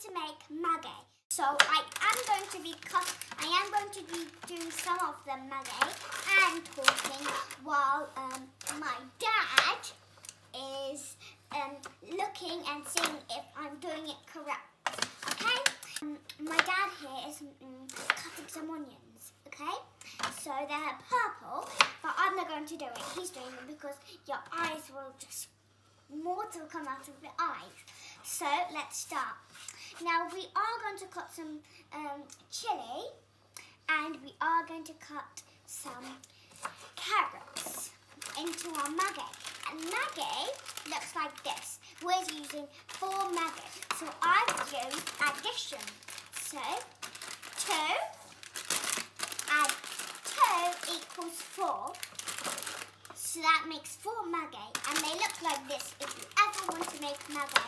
to make Maggi. So I am going to be doing some of the Maggi and talking while my dad is looking and seeing if I'm doing it correct. Okay? My dad here is cutting some onions. Okay? So they're purple, but I'm not going to do it. He's doing it because your eyes will just water will come out of the eyes. So let's start. Now we are going to cut some chili, and we are going to cut some carrots into our Maggi. And Maggi looks like this. We're using 4 Maggi. So I've used addition. So 2 add 2 equals 4. So that makes 4 Maggi. And they look like this if you ever want to make Maggi.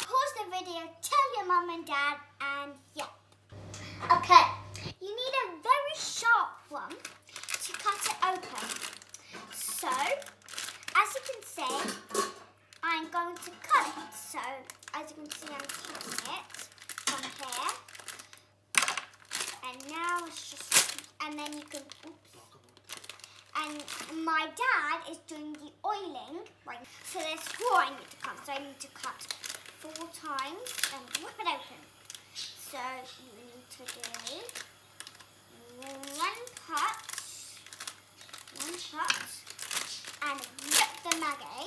Pause the video, tell your mum and dad, and yeah. Okay, you need a very sharp one to cut it open. So, as you can see, I'm going to cut it. So, as you can see, I'm cutting it from here. And now it's just, and then you can, and my dad is doing the oiling. Right. So there's 4 I need to cut. So I need to cut 4 times and whip it open. So you need to do 1 cut, and whip the Maggi.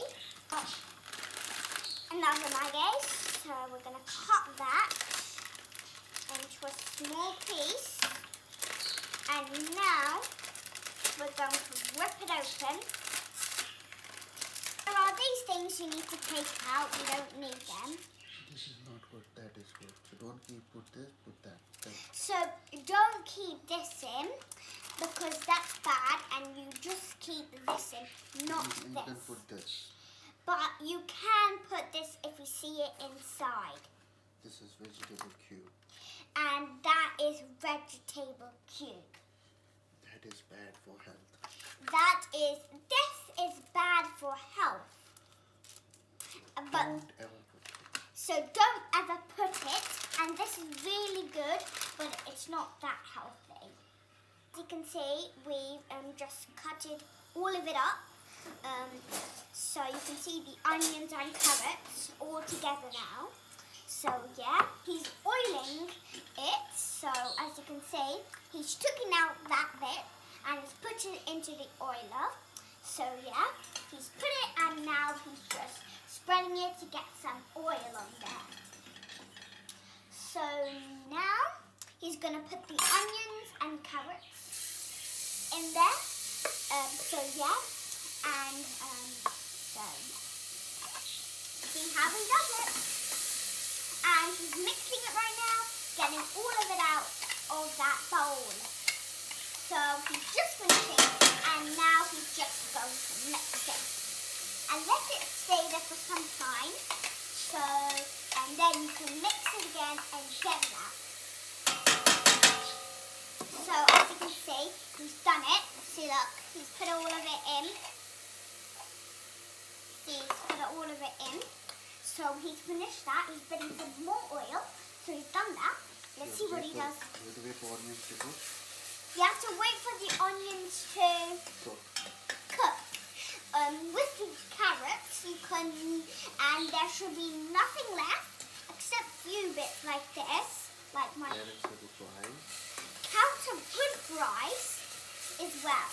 Another Maggi. So we're going to cut that into a small piece. And now we're going to whip it open. There are these things you need to take out. You don't need them. This is not good. That is good. So don't put this, put that. So don't keep this in because that's bad, and you just keep this in, not this. You can put this. But you can put this if you see it inside. This is vegetable cube. And that is vegetable cube. That is bad for health. This is bad for health. But Don't ever put it. So don't ever put it, and this is really good, but it's not that healthy. As you can see, we've just cutted all of it up. So you can see the onions and carrots all together now. So yeah, he's oiling it. So as you can see, he's taking out that bit and he's put it into the oiler. So yeah, he's put it, and now he's just spreading it to get some oil on there. So now he's going to put the onions and carrots in there. So yeah, and so see how he does it. And he's mixing it right now, getting all of it out of that bowl. So he's just finishing, and now he's just going to mix it. And let it stay there for some time. So, and then you can mix it again and get it out. So as you can see, he's done it. See, look, he's put all of it in. See, he's put all of it in. So he's finished that. He's putting some more oil. So he's done that. Let's see what he does. You have to wait for onions to cook. You have to wait for the onions to cook. With the carrots, you can, and there should be nothing left except few bits like this, like my Carrots are good for eyes. carrots are good for eyes as well.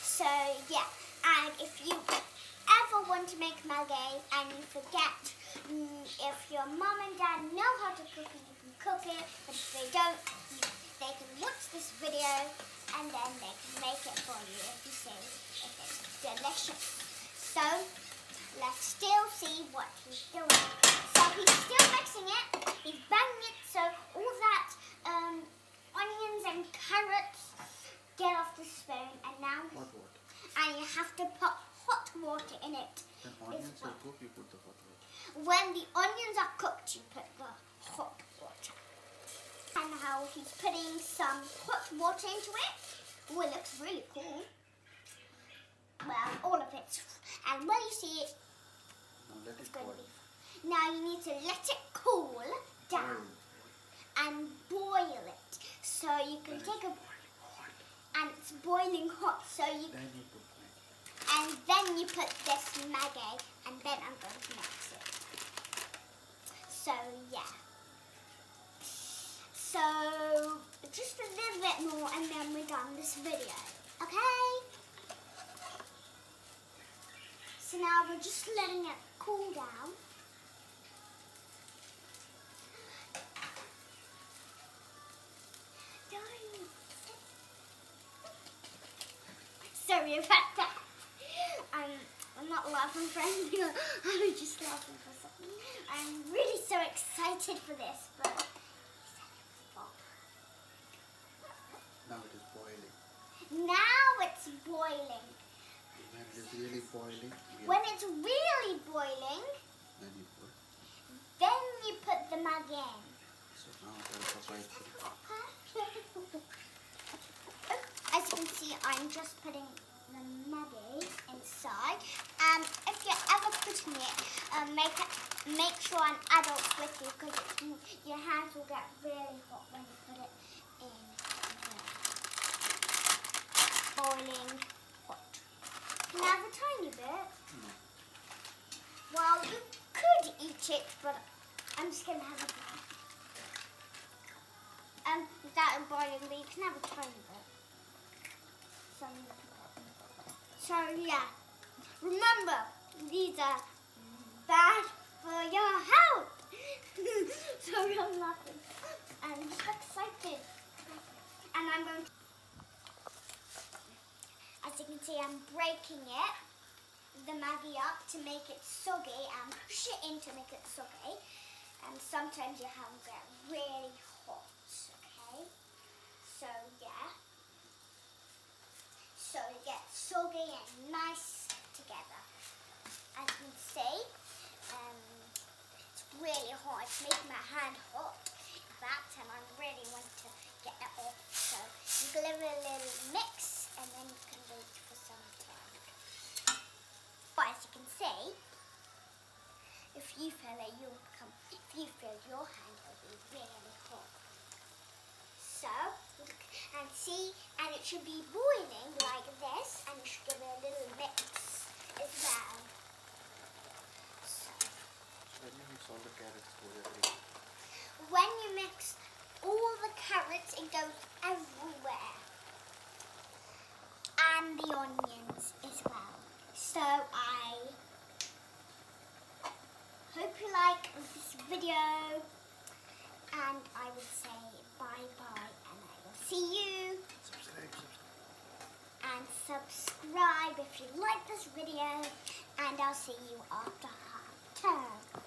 So yeah, and if you ever want to make Maggi and you forget, if your mum and dad know how to cook it, you can cook it. But if they don't, they can watch this video and then they can make it for you if you say if it's delicious. So let's still see what he's doing. So he's still mixing it. He's banging it so all that onions and carrots get off the spoon, and now Hot water. and you have to put hot water in it. When onions are cooked, you put the hot water. When the onions are cooked, you put the hot water. And how he's putting some hot water into it. Oh, it looks really cool. Well, all of it. And when you see it, Now let it's it going boil. to be. Now you need to let it cool down and boil it. So you can take a, and it's boiling hot. So you Then you put Maggi. and then you put this Maggi, and then I'm going to mix it. So yeah. So just a little bit more, and then we're done this video. Okay. So now we're just letting it cool down. Sorry about that. I'm not laughing for anything. I'm just laughing for something. I'm really so excited for this, but Now it is boiling. now it's boiling. When it is really boiling, When it's really boiling, then you put. then you put the Maggi in. So now that's the right thing. As you can see, I'm just putting the Maggi inside. If you're ever putting it, make sure an adult's with you, because your hands will get really hot when you put it in the boiling hot. Can I have a tiny bit? No. Well, you could eat it, but I'm just going to have a bit. Without it boiling, but you can have a tiny bit. So yeah, remember, these are bad for your health. Sorry, I'm laughing. I'm just excited. And I'm going to, as you can see, I'm breaking it, the Maggi up to make it soggy, and push it in to make it soggy. And sometimes your hands get really hot, okay? So yeah. So it gets soggy and nice together. As you can see, it's really hot. It's making my hand hot. That, and I really want to get it off. So you give it a little mix, and then you can wait for some time. But as you can see, if you feel it, if you feel your hand will be really hot. So, and see, and it should be boiling like this, and you should give it a little mix as well. So, When you mix all the carrots together, when you mix all the carrots, it goes everywhere. And the onions as well. So I hope you like this video, and I would say bye-bye, and I will see you. And subscribe if you like this video, and I'll see you after half term.